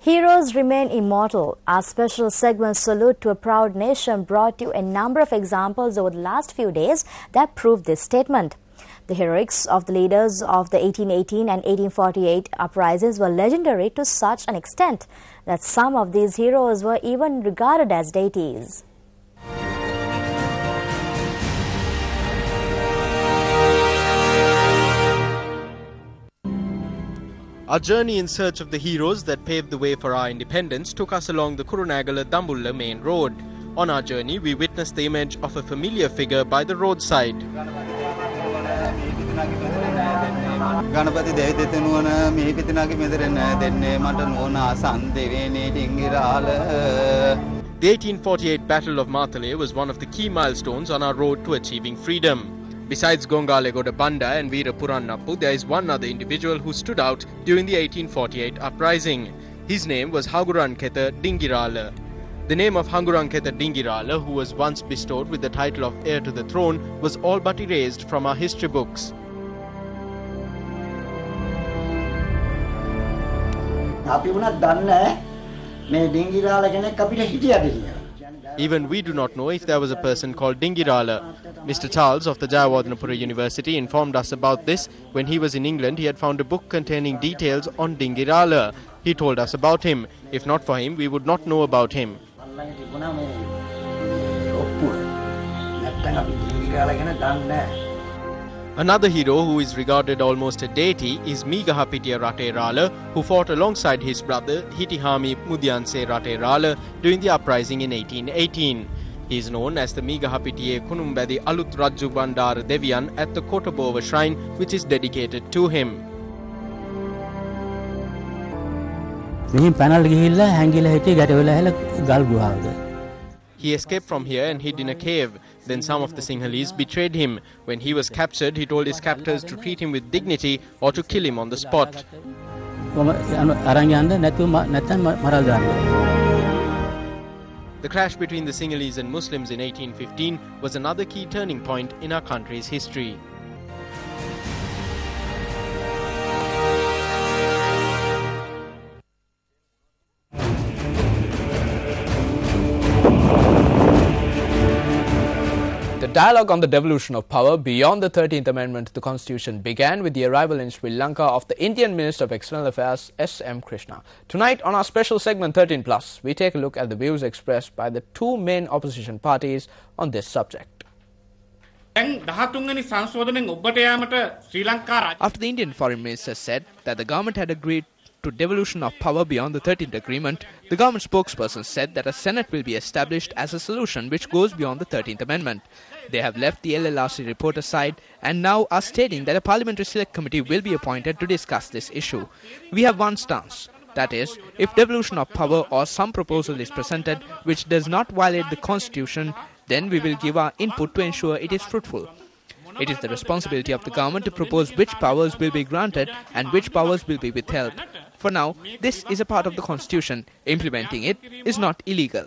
Heroes remain immortal. Our special segment Salute to a Proud Nation brought you a number of examples over the last few days that prove this statement. The heroics of the leaders of the 1818 and 1848 uprisings were legendary to such an extent that some of these heroes were even regarded as deities. Our journey in search of the heroes that paved the way for our independence took us along the Kurunagala-Dambulla main road. On our journey, we witnessed the image of a familiar figure by the roadside. The 1848 Battle of Matale was one of the key milestones on our road to achieving freedom. Besides Gongalegoda Banda and Veera Purannappu, there is one other individual who stood out during the 1848 uprising. His name was Hanguranketha Dingirala. The name of Hanguranketha Dingirala, who was once bestowed with the title of heir to the throne, was all but erased from our history books. Even we do not know if there was a person called Dingirala. Mr. Charles of the Jayawardenepura University informed us about this. When he was in England, he had found a book containing details on Dingirala. He told us about him. If not for him, we would not know about him. Another hero who is regarded almost a deity is Migahapitiya Raterala, who fought alongside his brother Hitihami Mudyanse Raterala during the uprising in 1818. He is known as the Migahapitiye Kunumbadi Alut Rajju Bandara Deviyan at the Kotobova shrine, which is dedicated to him. He escaped from here and hid in a cave. Then some of the Sinhalese betrayed him. When he was captured, he told his captors to treat him with dignity or to kill him on the spot. The clash between the Sinhalese and Muslims in 1815 was another key turning point in our country's history. The dialogue on the devolution of power beyond the 13th Amendment to the Constitution began with the arrival in Sri Lanka of the Indian Minister of External Affairs, S.M. Krishna. Tonight on our special segment 13+, we take a look at the views expressed by the two main opposition parties on this subject. After the Indian Foreign Minister said that the government had agreed to devolution of power beyond the 13th Agreement, the government spokesperson said that a Senate will be established as a solution which goes beyond the 13th Amendment. They have left the LLRC report aside and now are stating that a Parliamentary Select Committee will be appointed to discuss this issue. We have one stance. That is, if devolution of power or some proposal is presented which does not violate the Constitution, then we will give our input to ensure it is fruitful. It is the responsibility of the government to propose which powers will be granted and which powers will be withheld. For now, this is a part of the Constitution. Implementing it is not illegal.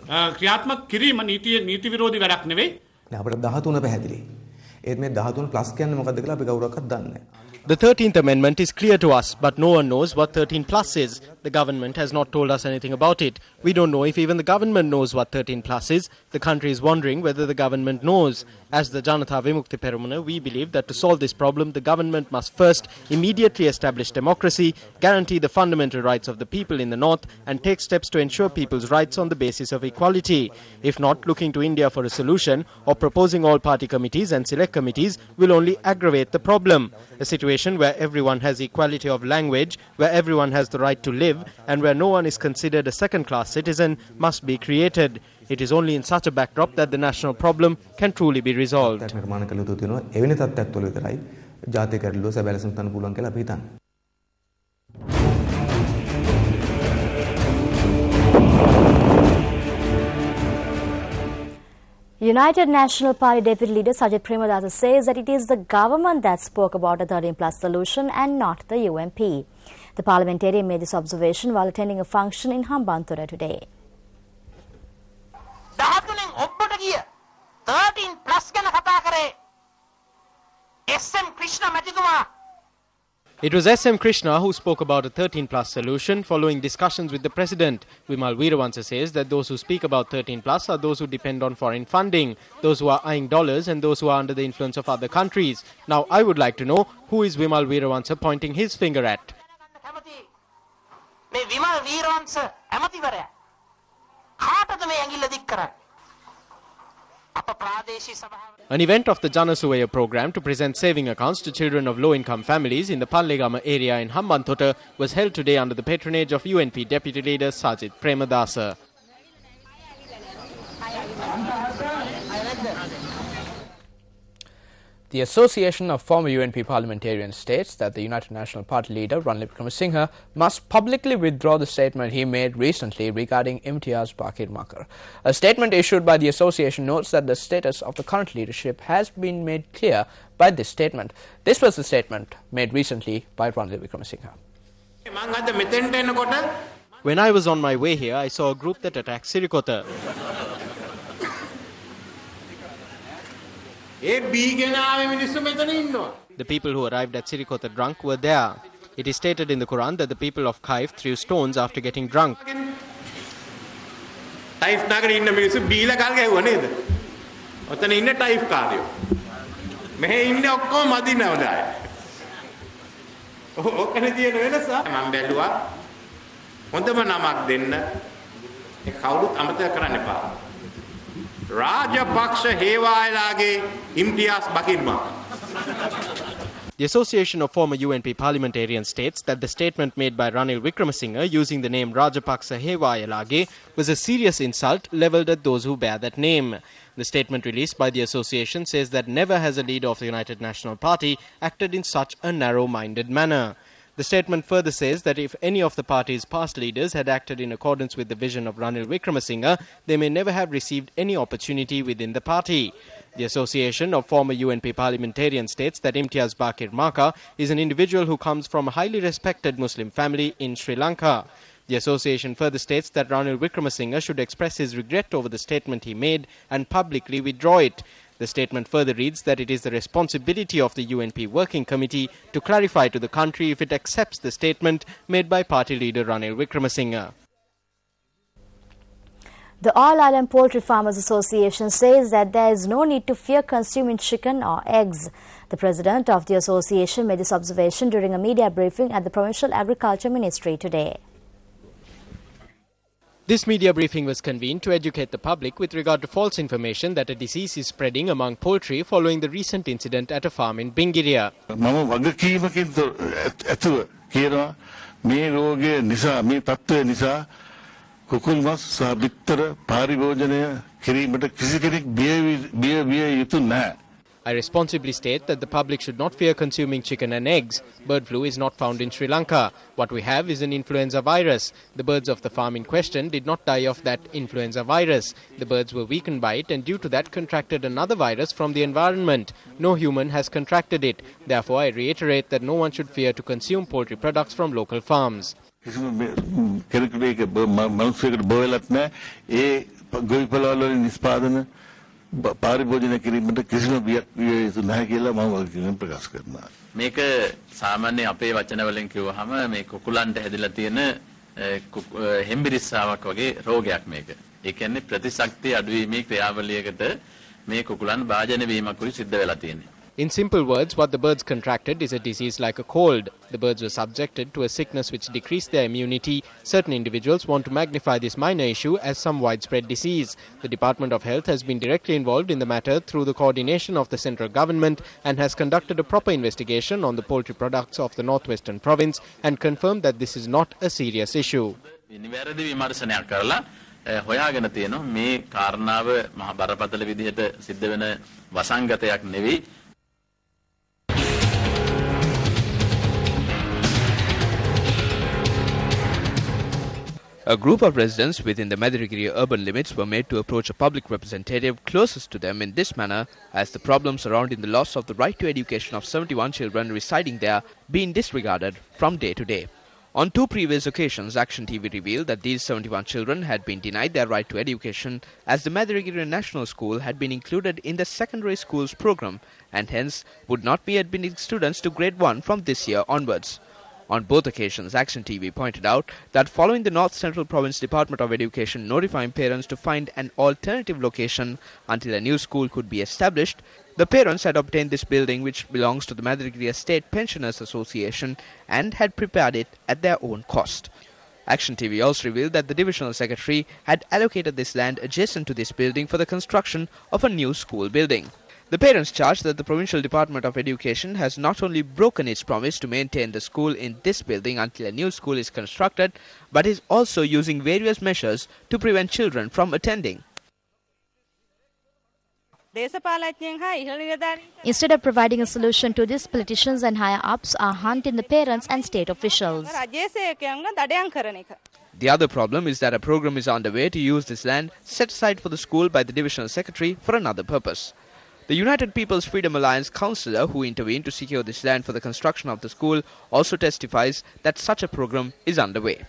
The 13th Amendment is clear to us, but no one knows what 13 plus is. The government has not told us anything about it. We don't know if even the government knows what 13 plus is. The country is wondering whether the government knows. As the Janatha Vimukti Peramuna, we believe that to solve this problem, the government must first immediately establish democracy, guarantee the fundamental rights of the people in the north, and take steps to ensure people's rights on the basis of equality. If not, looking to India for a solution or proposing all-party committees and select committees will only aggravate the problem. A situation where everyone has equality of language, where everyone has the right to live, and where no one is considered a second-class citizen must be created. It is only in such a backdrop that the national problem can truly be resolved. United National Party Deputy Leader Sajid Premadasa says that it is the government that spoke about a 13+ solution and not the UMP. The parliamentarian made this observation while attending a function in Hambantota today. 13+ ගැන කතා කරේ SM Krishna මැතිතුමා It was S.M. Krishna who spoke about a 13-plus solution following discussions with the President. Vimal Veeravansa says that those who speak about 13-plus are those who depend on foreign funding, those who are eyeing dollars and those who are under the influence of other countries. Now, I would like to know who is Vimal Veeravansa pointing his finger at. An event of the Janasuvaya program to present saving accounts to children of low-income families in the Pallegama area in Hambantota was held today under the patronage of UNP Deputy Leader Sajid Premadasa. The Association of Former UNP Parliamentarians states that the United National Party leader Ranil Wickremesinghe must publicly withdraw the statement he made recently regarding Imtiaz Bakir Makar. A statement issued by the association notes that the status of the current leadership has been made clear by this statement. This was the statement made recently by Ranil Wickremesinghe. When I was on my way here, I saw a group that attacked Sirikota. The people who arrived at Sirikota drunk were there. It is stated in the Quran that the people of Kaif threw stones after getting drunk. The Association of Former UNP Parliamentarians states that the statement made by Ranil Wickremesinghe using the name Rajapaksa Hewayalage was a serious insult levelled at those who bear that name. The statement released by the association says that never has a leader of the United National Party acted in such a narrow-minded manner. The statement further says that if any of the party's past leaders had acted in accordance with the vision of Ranil Wickremesinghe, they may never have received any opportunity within the party. The Association of Former UNP Parliamentarians states that Imtiaz Bakir Makar is an individual who comes from a highly respected Muslim family in Sri Lanka. The association further states that Ranil Wickremesinghe should express his regret over the statement he made and publicly withdraw it. The statement further reads that it is the responsibility of the UNP Working Committee to clarify to the country if it accepts the statement made by party leader Ranil Wickremesinghe. The All Island Poultry Farmers Association says that there is no need to fear consuming chicken or eggs. The president of the association made this observation during a media briefing at the Provincial Agriculture Ministry today. This media briefing was convened to educate the public with regard to false information that a disease is spreading among poultry following the recent incident at a farm in Bingiria. I responsibly state that the public should not fear consuming chicken and eggs. Bird flu is not found in Sri Lanka. What we have is an influenza virus. The birds of the farm in question did not die of that influenza virus. The birds were weakened by it and due to that contracted another virus from the environment. No human has contracted it. Therefore, I reiterate that no one should fear to consume poultry products from local farms. මේක සාමාන්‍ය අපේ වචන වලින් කිව්වහම මේ කුකුලන්ට හැදිලා තියෙන හෙම්බිරිස්සාවක් වගේ රෝගයක් මේක. ඒ කියන්නේ ප්‍රතිශක්තිය අඩුවීමේ ක්‍රියාවලියකට මේ කුකුලන් භාජන වීමකුයි සිද්ධ වෙලා තියෙන්නේ. In simple words, what the birds contracted is a disease like a cold. The birds were subjected to a sickness which decreased their immunity. Certain individuals want to magnify this minor issue as some widespread disease. The Department of Health has been directly involved in the matter through the coordination of the central government and has conducted a proper investigation on the poultry products of the northwestern province and confirmed that this is not a serious issue. හොයාගෙන තියෙනවා මේ කාරණාව මහ බරපතල විදිහට සිද්ධ වෙන වසංගතයක් නෙවෙයි. A group of residents within the Madiragiri urban limits were made to approach a public representative closest to them in this manner as the problems surrounding the loss of the right to education of 71 children residing there being disregarded from day to day. On two previous occasions, Action TV revealed that these 71 children had been denied their right to education as the Madiragiri National School had been included in the secondary schools program and hence would not be admitting students to grade 1 from this year onwards. On both occasions, Action TV pointed out that following the North Central Province Department of Education notifying parents to find an alternative location until a new school could be established, the parents had obtained this building, which belongs to the Madhuragiri State Pensioners Association, and had prepared it at their own cost. Action TV also revealed that the Divisional Secretary had allocated this land adjacent to this building for the construction of a new school building. The parents charged that the Provincial Department of Education has not only broken its promise to maintain the school in this building until a new school is constructed, but is also using various measures to prevent children from attending. Instead of providing a solution to this, politicians and higher-ups are hunting the parents and state officials. The other problem is that a program is underway to use this land set aside for the school by the Divisional Secretary for another purpose. The United People's Freedom Alliance councillor who intervened to secure this land for the construction of the school also testifies that such a program is underway.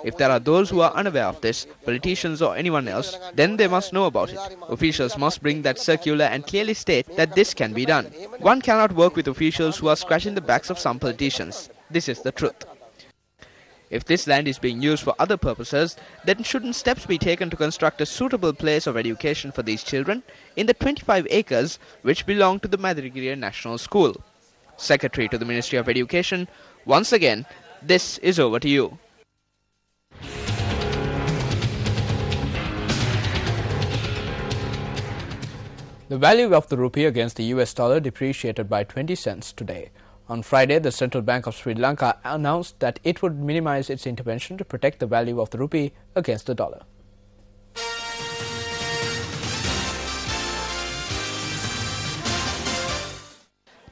If there are those who are unaware of this, politicians or anyone else, then they must know about it. Officials must bring that circular and clearly state that this can be done. One cannot work with officials who are scratching the backs of some politicians. This is the truth. If this land is being used for other purposes, then shouldn't steps be taken to construct a suitable place of education for these children in the 25 acres which belong to the Madhuragiri National School? Secretary to the Ministry of Education, once again, this is over to you. The value of the rupee against the US dollar depreciated by 20 cents today. On Friday, the Central Bank of Sri Lanka announced that it would minimize its intervention to protect the value of the rupee against the dollar.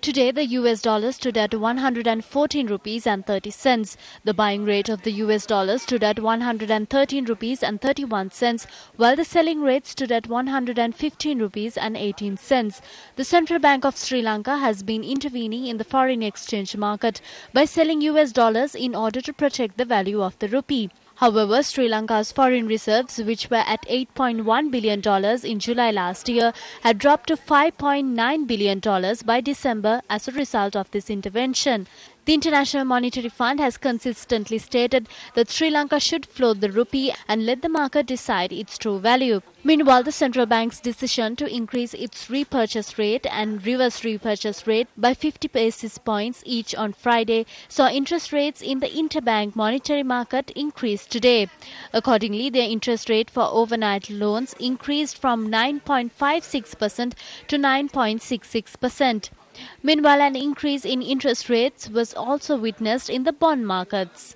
Today, the US dollar stood at 114 rupees and 30 cents. The buying rate of the US dollar stood at 113 rupees and 31 cents, while the selling rate stood at 115 rupees and 18 cents. The Central Bank of Sri Lanka has been intervening in the foreign exchange market by selling US dollars in order to protect the value of the rupee. However, Sri Lanka's foreign reserves, which were at $8.1 billion in July last year, had dropped to $5.9 billion by December as a result of this intervention. The International Monetary Fund has consistently stated that Sri Lanka should float the rupee and let the market decide its true value. Meanwhile, the central bank's decision to increase its repurchase rate and reverse repurchase rate by 50 basis points each on Friday saw interest rates in the interbank monetary market increase today. Accordingly, their interest rate for overnight loans increased from 9.56% to 9.66%. Meanwhile, an increase in interest rates was also witnessed in the bond markets.